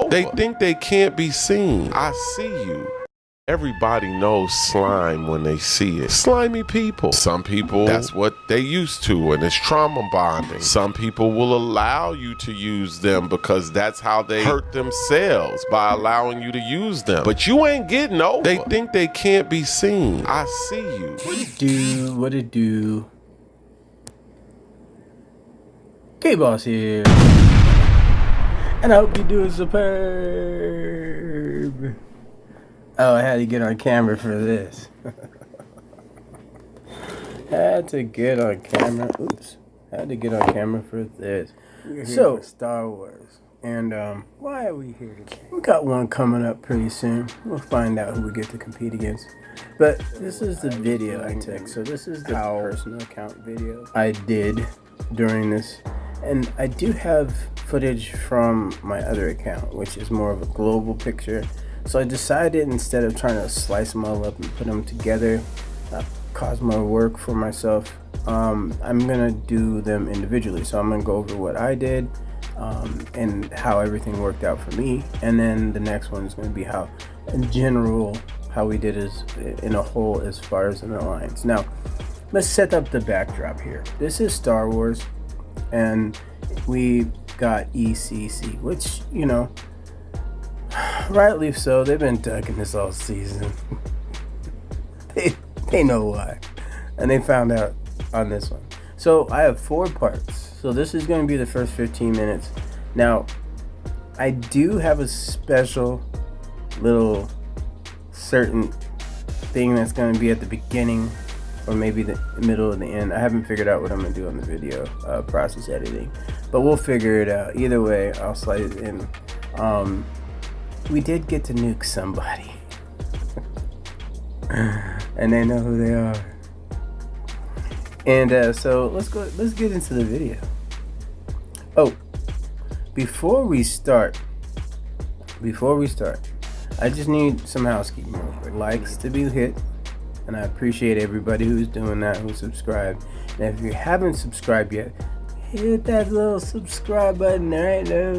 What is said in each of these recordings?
over. They think they can't be seen. I see you. Everybody knows slime when they see it. Slimy people. Some people, that's what they used to, and it's trauma bonding. Some people will allow you to use them because that's how they hurt themselves, by allowing you to use them. But you ain't getting over. They think they can't be seen. I see you. What it do? K-Boss here. And I hope you're doing superb. Oh, I had to get on camera for this. Had to get on camera for this. So, Star Wars. And why are we here today? We got one coming up pretty soon. We'll find out who we get to compete against. But this is the video I took. So this is the personal account video I did during this. And I do have footage from my other account, which is more of a global picture. So I decided, instead of trying to slice them all up and put them together, cause more work for myself, I'm gonna do them individually. So I'm gonna go over what I did and how everything worked out for me, and then the next one is gonna be how, in general, how we did is in a whole as far as an alliance. Now, let's set up the backdrop here. This is Star Wars, and we got ECC, which, you know, rightly so. They've been ducking this all season. they know why, and they found out on this one. So I have 4 parts. So this is going to be the first 15 minutes. Now, I do have a special little certain thing that's going to be at the beginning, or maybe the middle of the end. I haven't figured out what I'm going to do on the video process editing, but we'll figure it out. Either way, I'll slide it in. We did get to nuke somebody. And they know who they are. And so let's get into the video. Oh, before we start, I just need some housekeeping real quick. Likes to be hit, and I appreciate everybody who's doing that, who subscribed. And if you haven't subscribed yet, hit that little subscribe button right there.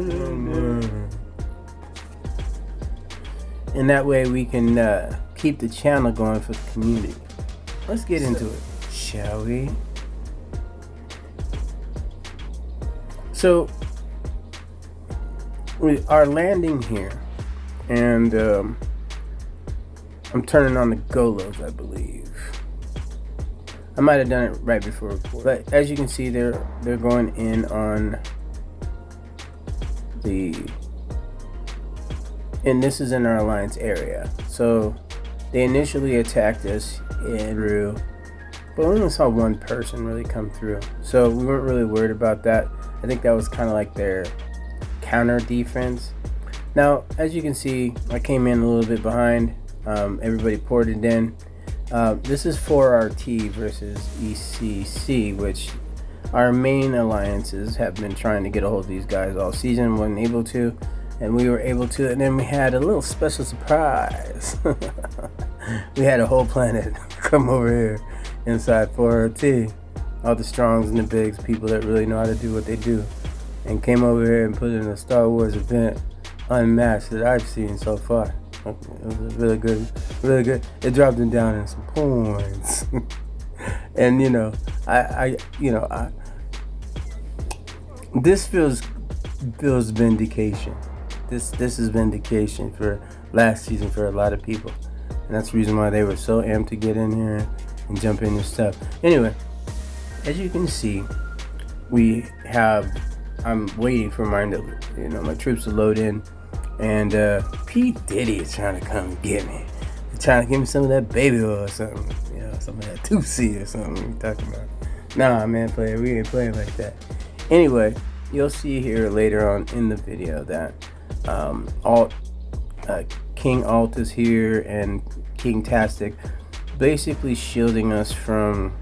And that way we can keep the channel going for the community. Let's get into it, shall we? So we are landing here, and I'm turning on the Golos, I believe. I might have done it right before report, but as you can see, they're going in on the. And this is in our alliance area. So they initially attacked us in through, but we only saw one person really come through. So we weren't really worried about that. I think that was kind of like their counter defense. Now, as you can see, I came in a little bit behind. Everybody ported in. This is 4RT versus ECC, which our main alliances have been trying to get a hold of these guys all season, wasn't able to. And we were able to, and then we had a little special surprise. We had a whole planet come over here inside 4RT. All the strongs and the bigs, people that really know how to do what they do, and came over here and put in a Star Wars event unmatched that I've seen so far. It was really good, really good. It dropped them down in some points. And this feels vindication. This is vindication for last season for a lot of people, and that's the reason why they were so amped to get in here and jump in and stuff. Anyway, as you can see, I'm waiting for my troops to load in, and P. Diddy is trying to come and get me. He's trying to give me some of that baby oil or something, some of that 2C or something you're talking about. Nah, man, player, we ain't playing like that. Anyway, you'll see here later on in the video that King Alt is here and King Tastic, basically shielding us from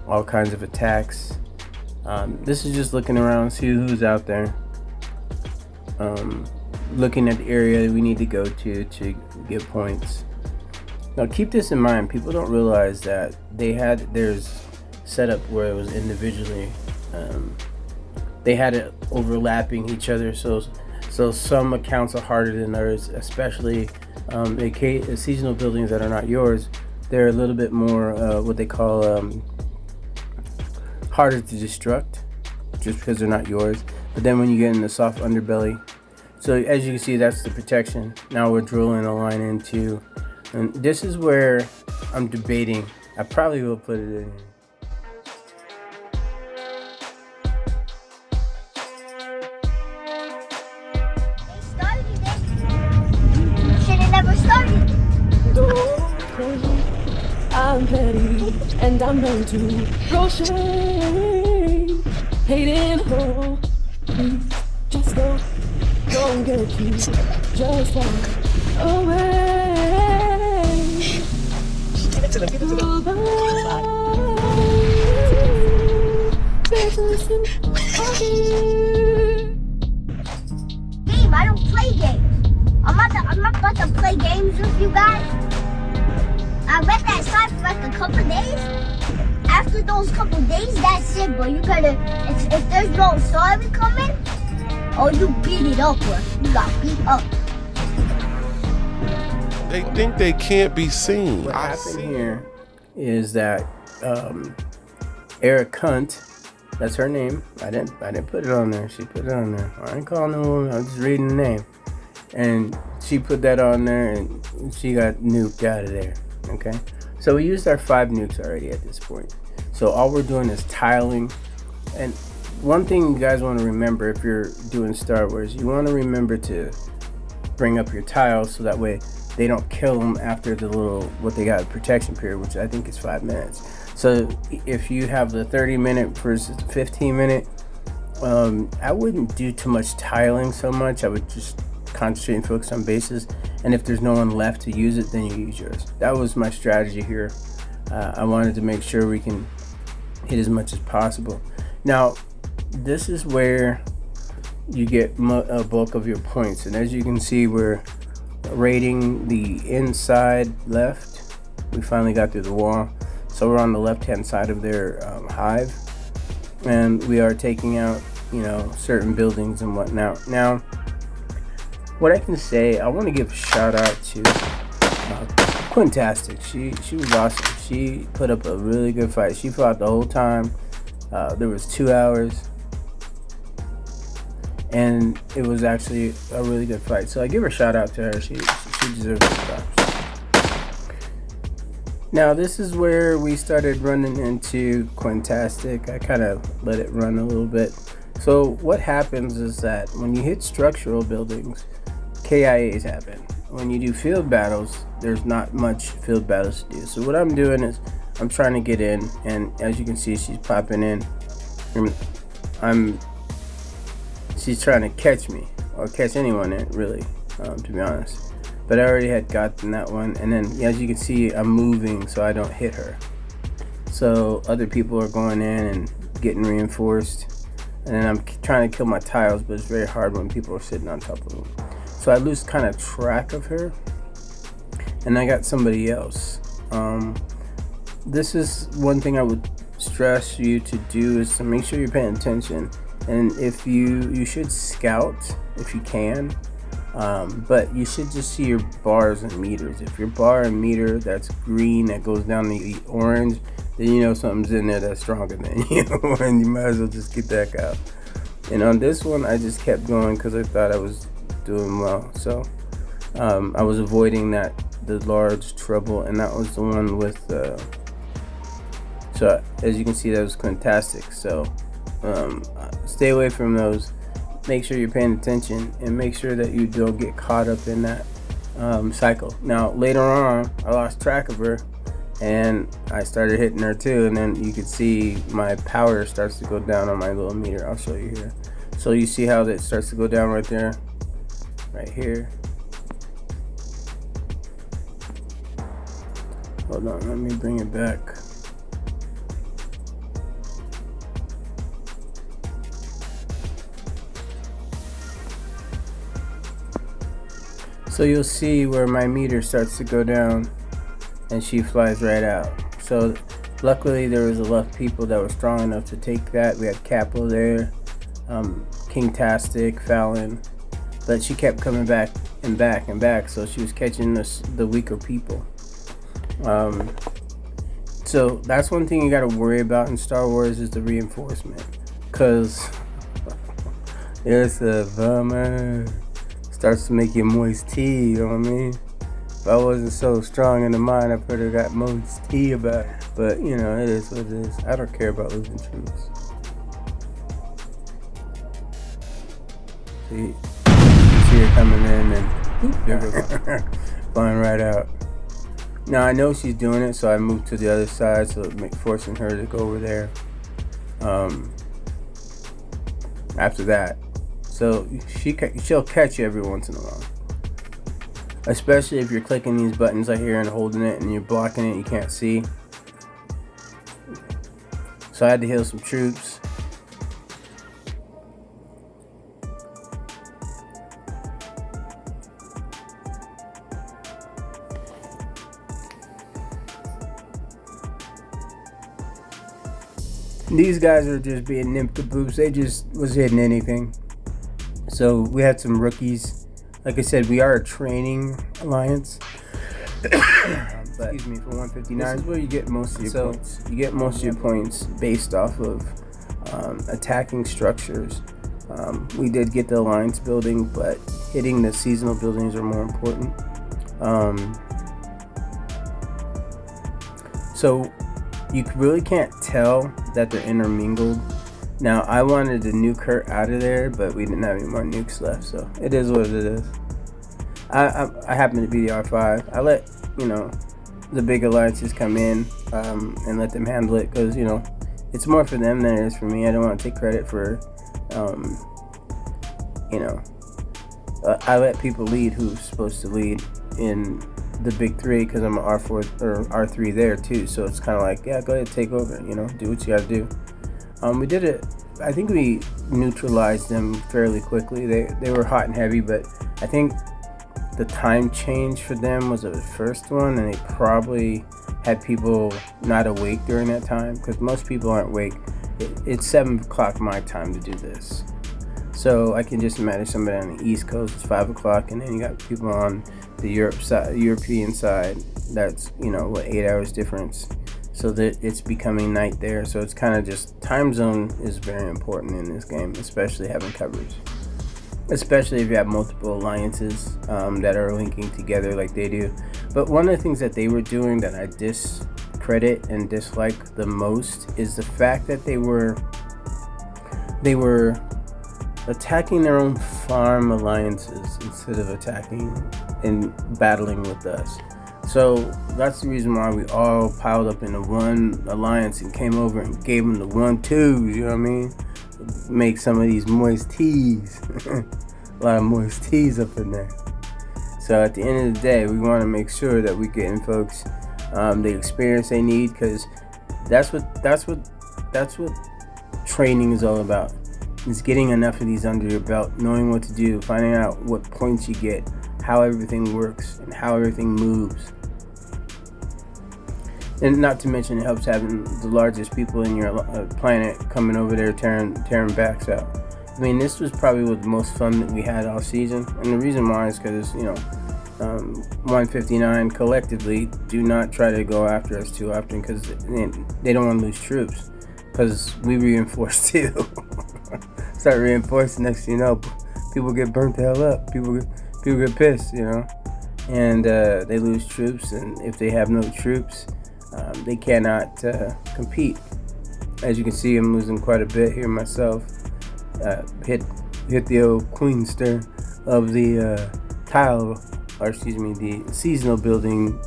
all kinds of attacks. This is just looking around, see who's out there, looking at the area we need to go to get points. Now keep this in mind, people don't realize that there's setup where it was individually, they had it overlapping each other, so So some accounts are harder than others, especially seasonal buildings that are not yours. They're a little bit more what they call harder to destruct, just because they're not yours. But then when you get in the soft underbelly, so as you can see, that's the protection. Now we're drilling a line into, and this is where I'm debating. I probably will put it in. I'm petty and I'm known to throw shade. Hating ho, please just don't get accused. Just walk away. Give it to them. Game, I don't play games. I'm not about to play games with you guys. I read that side for like a couple days. After those couple days, that's it, bro. You gotta, if there's no sorry coming, oh, you beat it up, bro. You got beat up. They think they can't be seen. What happened here is that Eric Hunt, that's her name. I didn't put it on there. She put it on there. I ain't calling the woman. I'm just reading the name. And she put that on there, and she got nuked out of there. Okay, so we used our 5 nukes already at this point. So all we're doing is tiling. And one thing you guys want to remember if you're doing Star Wars, you want to remember to bring up your tiles so that way they don't kill them after the little, what they got, protection period, which I think is 5 minutes. So if you have the 30-minute versus the 15-minute, I wouldn't do too much tiling so much. I would just concentrate and focus on bases, and if there's no one left to use it, then you use yours. That was my strategy here. I wanted to make sure we can hit as much as possible. Now this is where you get a bulk of your points, and as you can see, we're raiding the inside left. We finally got through the wall, so we're on the left hand side of their hive, and we are taking out, you know, certain buildings and whatnot. Now what I can say, I want to give a shout out to Quintastic. She was awesome. She put up a really good fight. She fought the whole time. There was 2 hours, and it was actually a really good fight. So I give her a shout out to her. She deserves the props. Now this is where we started running into Quintastic. I kind of let it run a little bit. So what happens is that when you hit structural buildings, KIAs happen. When you do field battles, there's not much field battles to do. So what I'm doing is I'm trying to get in, and as you can see, she's popping in. She's trying to catch me, or catch anyone in, really, to be honest. But I already had gotten that one, and then as you can see, I'm moving so I don't hit her. So other people are going in and getting reinforced, and then I'm trying to kill my tiles, but it's very hard when people are sitting on top of them. So I lose kind of track of her, and I got somebody else. This is one thing I would stress you to do, is to make sure you're paying attention. And if you should scout if you can, but you should just see your bars and meters. If your bar and meter that's green that goes down to the orange, then you know something's in there that's stronger than you, and you might as well just get that out. And on this one, I just kept going because I thought I was doing well. So I was avoiding the large trouble, and that was the one with so as you can see, that was Quintastic. So stay away from those. Make sure you're paying attention, and make sure that you don't get caught up in that cycle. Now later on, I lost track of her, and I started hitting her too, and then you can see my power starts to go down on my little meter. I'll show you here. So you see how that starts to go down right there, right here. Hold on, let me bring it back. So you'll see where my meter starts to go down, and she flies right out. So luckily there was enough people that were strong enough to take that. We had Capo there, Kingtastic, Fallon, but she kept coming back and back and back, so she was catching the weaker people. So that's one thing you got to worry about in Star Wars is the reinforcement, because it's a bummer. Starts to make you moist tea, you know what I mean? If I wasn't so strong in the mind, I could have got moist tea about it. But, you know, it is what it is. I don't care about losing troops. See her coming in and there goes flying right out. Now I know she's doing it, so I moved to the other side, so forcing her to go over there. After that, so she'll catch you every once in a while, especially if you're clicking these buttons right here and holding it, and you're blocking it. You can't see. So I had to heal some troops. These guys are just being nincompoops. They just was hitting anything. So we had some rookies. Like I said, we are a training alliance. But, excuse me, for 159. This is where you get most of your points. You get most of your points based off of attacking structures. We did get the alliance building, but hitting the seasonal buildings are more important. So you really can't tell that they're intermingled. Now, I wanted to nuke her out of there, but we didn't have any more nukes left, so it is what it is. I happen to be the R5. I let, the big alliances come in and let them handle it, because, it's more for them than it is for me. I don't want to take credit for, I let people lead who's supposed to lead in the big three, because I'm an R4 or R3 there too, so it's kind of like, yeah, go ahead, take over, do what you gotta do. We did it. I think we neutralized them fairly quickly. They were hot and heavy, but I think the time change for them was the first one, and they probably had people not awake during that time, because most people aren't awake. It's 7 o'clock my time to do this, so I can just imagine somebody on the East Coast, it's 5 o'clock, and then you got people on the European side, that's 8 hours difference, so that it's becoming night there. So it's kind of just, time zone is very important in this game, especially having coverage, especially if you have multiple alliances that are linking together like they do. But one of the things that they were doing that I discredit and dislike the most is the fact that they were attacking their own farm alliances instead of attacking and battling with us. So that's the reason why we all piled up into one alliance and came over and gave them the 1-2s, you know what I mean? Make some of these moist teas. A lot of moist teas up in there. So at the end of the day, we want to make sure that we're getting folks the experience they need, because that's what training is all about. It's getting enough of these under your belt, knowing what to do, finding out what points you get, how everything works, and how everything moves. And not to mention, it helps having the largest people in your planet coming over there tearing backs out. I mean, this was probably the most fun that we had all season, and the reason why is because 159 collectively do not try to go after us too often, because they don't want to lose troops, because we reinforce too. Start reinforcing, next thing you know, people get burnt the hell up. People get pissed, and they lose troops, and if they have no troops, they cannot compete. As you can see, I'm losing quite a bit here myself. Hit the old queenster of the the seasonal building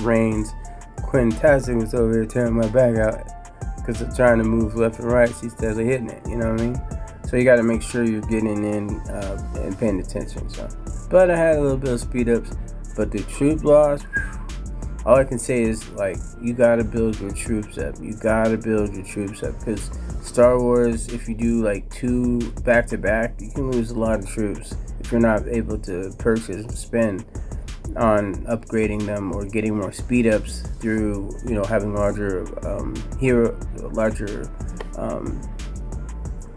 reigns. Quintastic was over here tearing my bag out because I'm trying to move left and right. She's steadily hitting it, you know what I mean? So you got to make sure you're getting in and paying attention. So, but I had a little bit of speed ups, but the troop loss, all I can say is, you got to build your troops up. You got to build your troops up, because Star Wars, if you do 2 back-to-back, you can lose a lot of troops if you're not able to purchase and spend on upgrading them or getting more speed ups through, having larger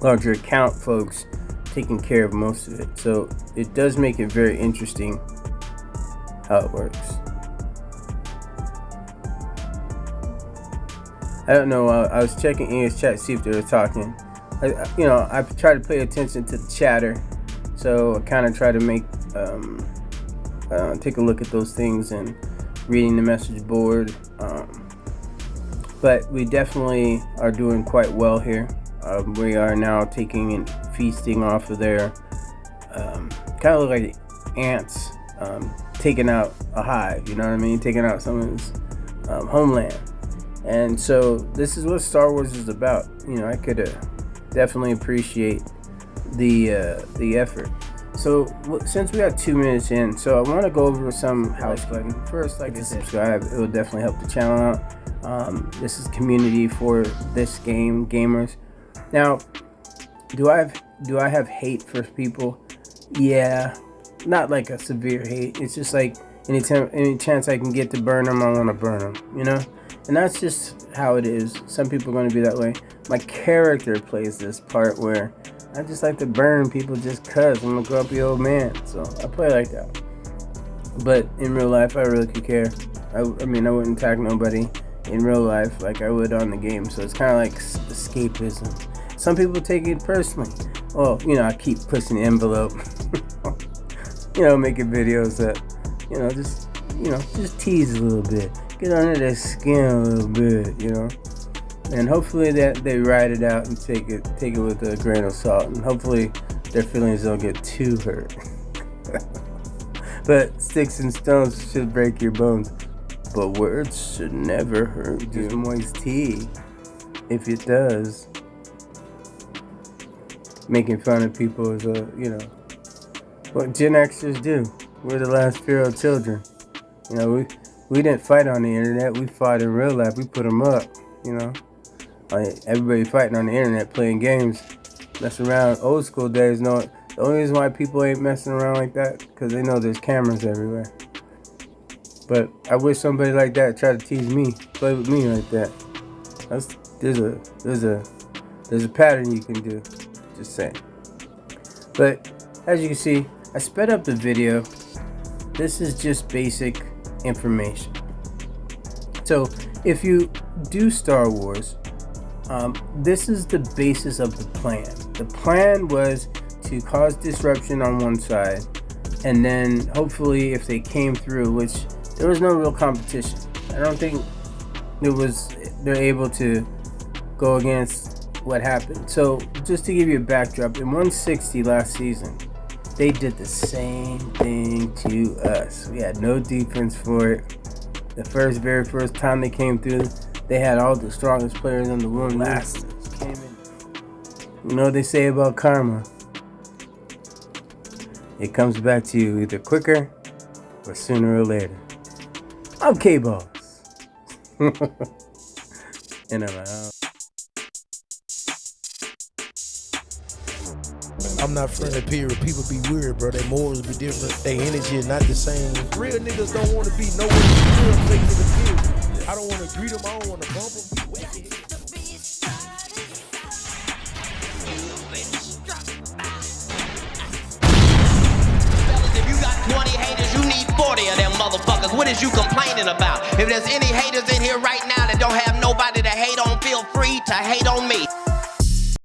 larger account folks taking care of most of it. So it does make it very interesting how it works. I don't know. I was checking Ian's chat to see if they were talking. I try to pay attention to the chatter, so I kind of try to make take a look at those things and reading the message board. But we definitely are doing quite well here. We are now taking and feasting off of their kind of look like ants taking out a hive. You know what I mean? Taking out someone's homeland. And so this is what Star Wars is about. I could definitely appreciate the effort. So since we got 2 minutes in, so I want to go over some house button. First, like I said, subscribe. It will definitely help the channel out. This is community for this game, gamers. Now, do I have hate for people? Yeah, not like a severe hate. It's just like any chance I can get to burn them, I want to burn them. And that's just how it is. Some people are going to be that way. My character plays this part where I just like to burn people just cuz I'm a grumpy old man. So I play like that. But in real life, I really could care. I wouldn't attack nobody in real life like I would on the game. So it's kind of like escapism. Some people take it personally. Well, I keep pushing the envelope. Making videos that, just tease a little bit. Get under their skin a little bit, and hopefully that they ride it out and take it with a grain of salt, and hopefully their feelings don't get too hurt. But sticks and stones should break your bones, but words should never hurt you. Just moist tea, if it does. Making fun of people is what Gen Xers do. We're the last feral children. We didn't fight on the internet. We fought in real life. We put them up, Like everybody fighting on the internet, playing games, messing around. Old school days, the only reason why people ain't messing around like that, because they know there's cameras everywhere. But I wish somebody like that tried to tease me, play with me like that. There's a pattern you can do. Just saying. But as you can see, I sped up the video. This is just basic information. So if you do Star Wars, this is the basis of the plan. The plan was to cause disruption on one side, and then hopefully if they came through, which there was no real competition. I don't think they're able to go against what happened. So just to give you a backdrop, in 160 last season, they did the same thing to us. We had no defense for it. The very first time they came through, they had all the strongest players in the room. Last came in. You know what they say about karma? It comes back to you either quicker or sooner or later. I'm K-Boss. And I'm out. I'm not friendly, period. People be weird, bro. Their morals be different. Their energy is not the same. Real niggas don't want to be nowhere near real fake niggas, period. I don't want to greet them. I don't want to bump them. If you got 20 haters, you need 40 of them motherfuckers. What is you complaining about? If there's any haters in here right now that don't have nobody to hate on, feel free to hate on me.